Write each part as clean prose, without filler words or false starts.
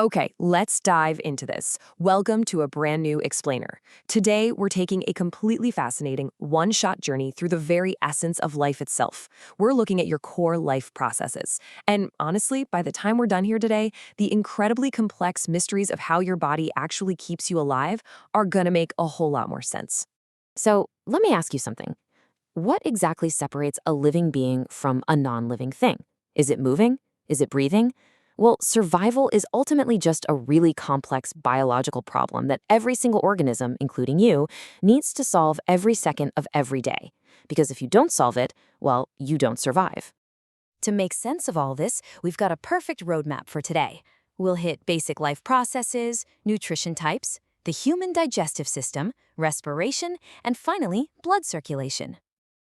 Okay, let's dive into this. Welcome to a brand new explainer. Today, we're taking a completely fascinating one-shot journey through the very essence of life itself. We're looking at your core life processes. And honestly, by the time we're done here today, the incredibly complex mysteries of how your body actually keeps you alive are gonna make a whole lot more sense. So let me ask you something. What exactly separates a living being from a non-living thing? Is it moving? Is it breathing? Well, survival is ultimately just a really complex biological problem that every single organism, including you, needs to solve every second of every day. Because if you don't solve it, well, you don't survive. To make sense of all this, we've got a perfect roadmap for today. We'll hit basic life processes, nutrition types, the human digestive system, respiration, and finally, blood circulation.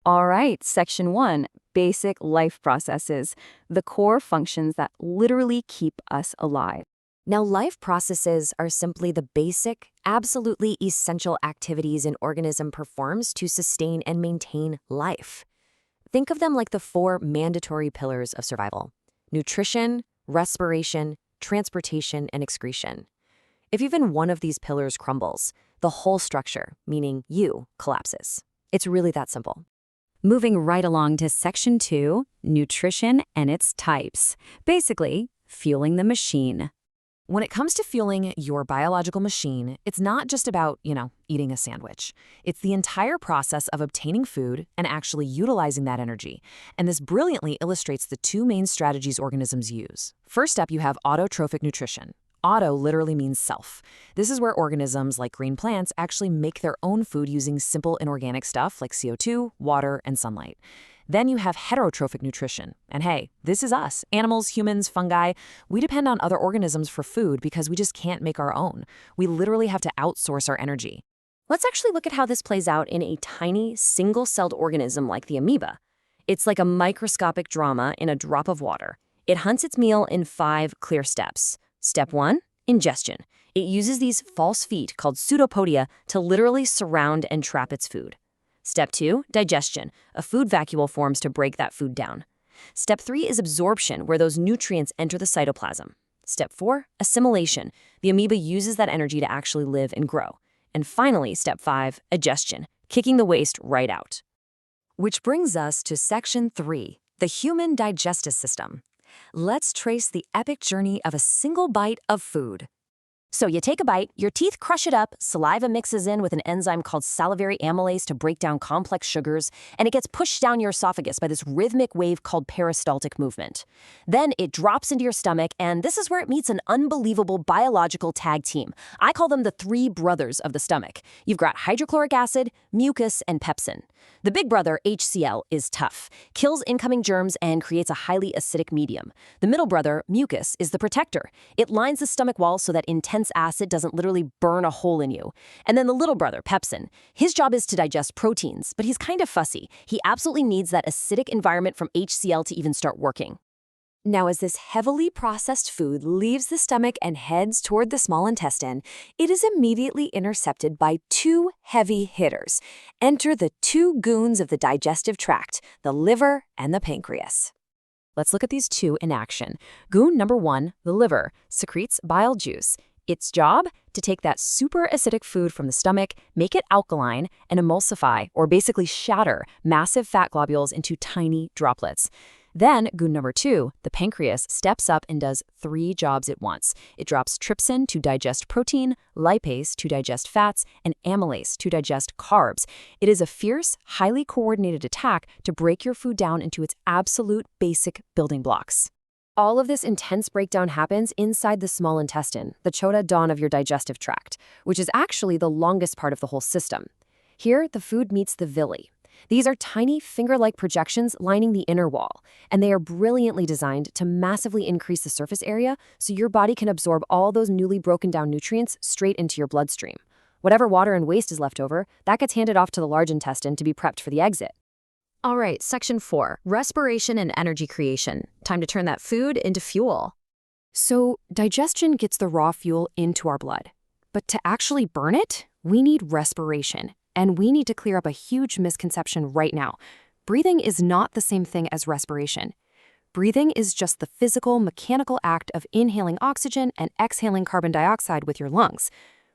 All right, Section 1, Basic Life Processes, the core functions that literally keep us alive. Now, life processes are simply the basic, absolutely essential activities an organism performs to sustain and maintain life. Think of them like the four mandatory pillars of survival: nutrition, respiration, transportation, and excretion. If even one of these pillars crumbles, the whole structure, meaning you, collapses. It's really that simple. Moving right along to Section 2, Nutrition and its types. Basically, fueling the machine. When it comes to fueling your biological machine, it's not just about, eating a sandwich. It's the entire process of obtaining food and actually utilizing that energy. And this brilliantly illustrates the two main strategies organisms use. First up, you have autotrophic nutrition. Auto literally means self. This is where organisms like green plants actually make their own food using simple inorganic stuff like CO2, water, and sunlight. Then you have heterotrophic nutrition. And hey, this is us. Animals, humans, fungi. We depend on other organisms for food because we just can't make our own. We literally have to outsource our energy. Let's actually look at how this plays out in a tiny, single-celled organism like the amoeba. It's like a microscopic drama in a drop of water. It hunts its meal in 5 clear steps. Step 1, ingestion. It uses these false feet called pseudopodia to literally surround and trap its food. Step 2, digestion. A food vacuole forms to break that food down. Step 3 is absorption, where those nutrients enter the cytoplasm. Step 4, assimilation. The amoeba uses that energy to actually live and grow. And finally, step 5, egestion, kicking the waste right out. Which brings us to Section 3, the human digestive system. Let's trace the epic journey of a single bite of food. So you take a bite, your teeth crush it up, saliva mixes in with an enzyme called salivary amylase to break down complex sugars, and it gets pushed down your esophagus by this rhythmic wave called peristaltic movement. Then it drops into your stomach, and this is where it meets an unbelievable biological tag team. I call them the 3 brothers of the stomach. You've got hydrochloric acid, mucus, and pepsin. The big brother, HCl, is tough, kills incoming germs, and creates a highly acidic medium. The middle brother, mucus, is the protector. It lines the stomach wall so that intense acid doesn't literally burn a hole in you. And then the little brother, pepsin. His job is to digest proteins, but he's kind of fussy. He absolutely needs that acidic environment from HCl to even start working. Now, as this heavily processed food leaves the stomach and heads toward the small intestine, it is immediately intercepted by 2 heavy hitters. Enter the 2 goons of the digestive tract, the liver and the pancreas. Let's look at these 2 in action. Goon number 1, the liver, secretes bile juice. Its job? To take that super acidic food from the stomach, make it alkaline, and emulsify, or basically shatter, massive fat globules into tiny droplets. Then, goon number 2, the pancreas, steps up and does 3 jobs at once. It drops trypsin to digest protein, lipase to digest fats, and amylase to digest carbs. It is a fierce, highly coordinated attack to break your food down into its absolute basic building blocks. All of this intense breakdown happens inside the small intestine, the chota dawn of your digestive tract, which is actually the longest part of the whole system. Here, the food meets the villi. These are tiny finger-like projections lining the inner wall, and they are brilliantly designed to massively increase the surface area so your body can absorb all those newly broken down nutrients straight into your bloodstream. Whatever water and waste is left over, that gets handed off to the large intestine to be prepped for the exit. All right, Section 4, Respiration and Energy Creation. Time to turn that food into fuel. So, digestion gets the raw fuel into our blood. But to actually burn it, we need respiration. And we need to clear up a huge misconception right now. Breathing is not the same thing as respiration. Breathing is just the physical, mechanical act of inhaling oxygen and exhaling carbon dioxide with your lungs.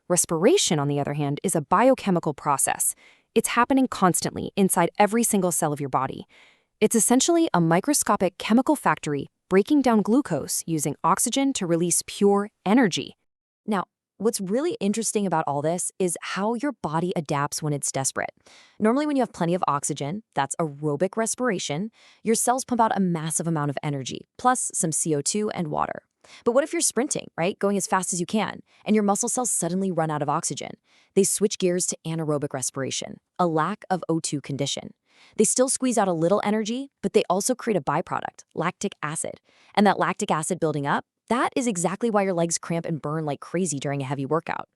Respiration, on the other hand, is a biochemical process. It's happening constantly inside every single cell of your body. It's essentially a microscopic chemical factory breaking down glucose using oxygen to release pure energy. Now, what's really interesting about all this is how your body adapts when it's desperate. Normally, when you have plenty of oxygen, that's aerobic respiration, your cells pump out a massive amount of energy, plus some CO2 and water. But what if you're sprinting, right? Going as fast as you can, and your muscle cells suddenly run out of oxygen? They switch gears to anaerobic respiration, a lack of O2 condition. They still squeeze out a little energy, but they also create a byproduct, lactic acid. And that lactic acid building up, that is exactly why your legs cramp and burn like crazy during a heavy workout.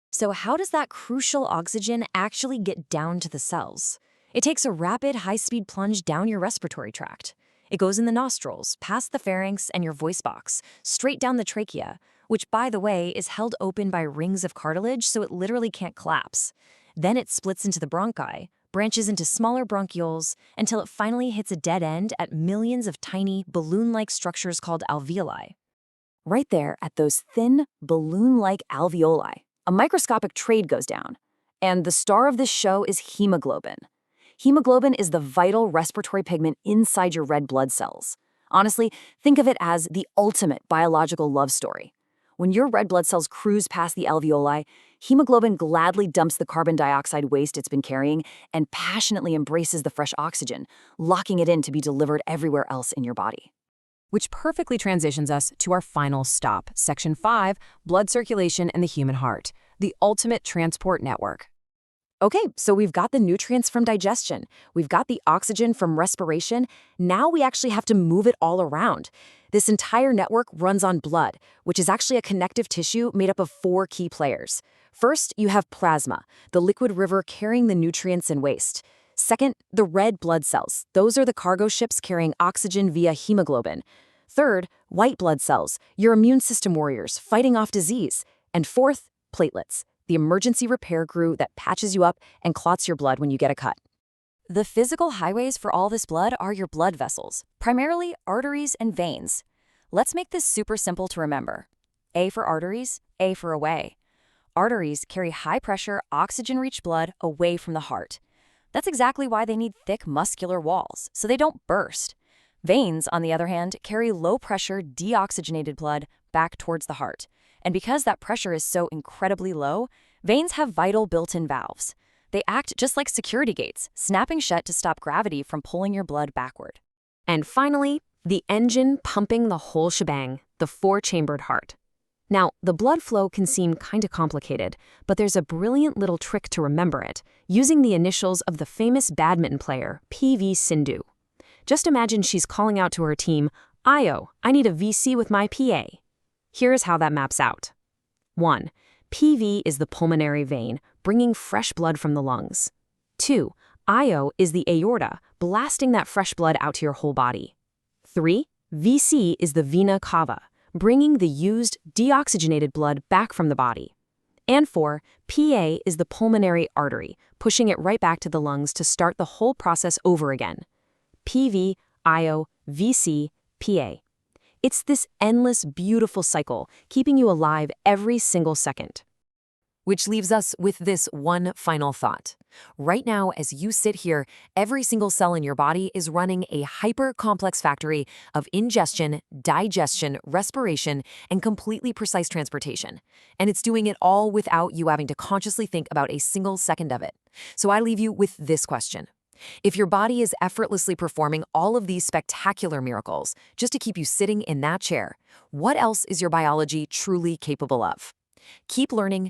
So how does that crucial oxygen actually get down to the cells? It takes a rapid, high-speed plunge down your respiratory tract. It goes in the nostrils, past the pharynx and your voice box, straight down the trachea, which, by the way, is held open by rings of cartilage so it literally can't collapse. Then it splits into the bronchi, branches into smaller bronchioles, until it finally hits a dead end at millions of tiny, balloon-like structures called alveoli. Right there at those thin, balloon-like alveoli, a microscopic trade goes down. And the star of this show is hemoglobin. Hemoglobin is the vital respiratory pigment inside your red blood cells. Honestly, think of it as the ultimate biological love story. When your red blood cells cruise past the alveoli, hemoglobin gladly dumps the carbon dioxide waste it's been carrying and passionately embraces the fresh oxygen, locking it in to be delivered everywhere else in your body. Which perfectly transitions us to our final stop, Section 5, blood circulation and the human heart, the ultimate transport network. Okay, so we've got the nutrients from digestion, we've got the oxygen from respiration, now we actually have to move it all around. This entire network runs on blood, which is actually a connective tissue made up of 4 key players. First, you have plasma, the liquid river carrying the nutrients and waste. Second, the red blood cells. Those are the cargo ships carrying oxygen via hemoglobin. Third, white blood cells, your immune system warriors fighting off disease. And fourth, platelets, the emergency repair crew that patches you up and clots your blood when you get a cut. The physical highways for all this blood are your blood vessels, primarily arteries and veins. Let's make this super simple to remember. A for arteries, A for away. Arteries carry high-pressure, oxygen-rich blood away from the heart. That's exactly why they need thick, muscular walls, so they don't burst. Veins, on the other hand, carry low-pressure, deoxygenated blood back towards the heart. And because that pressure is so incredibly low, veins have vital built-in valves. They act just like security gates, snapping shut to stop gravity from pulling your blood backward. And finally, the engine pumping the whole shebang, the 4-chambered heart. Now, the blood flow can seem kind of complicated, but there's a brilliant little trick to remember it, using the initials of the famous badminton player, P.V. Sindhu. Just imagine she's calling out to her team, "Io, I need a VC with my PA." Here's how that maps out. 1. PV is the pulmonary vein, bringing fresh blood from the lungs. 2. Io is the aorta, blasting that fresh blood out to your whole body. 3. VC is the vena cava, bringing the used, deoxygenated blood back from the body. And 4. PA is the pulmonary artery, pushing it right back to the lungs to start the whole process over again. PV, IO, VC, PA. It's this endless, beautiful cycle, keeping you alive every single second. Which leaves us with this one final thought. Right now, as you sit here, every single cell in your body is running a hyper-complex factory of ingestion, digestion, respiration, and completely precise transportation. And it's doing it all without you having to consciously think about a single second of it. So I leave you with this question. If your body is effortlessly performing all of these spectacular miracles just to keep you sitting in that chair, what else is your biology truly capable of? Keep learning,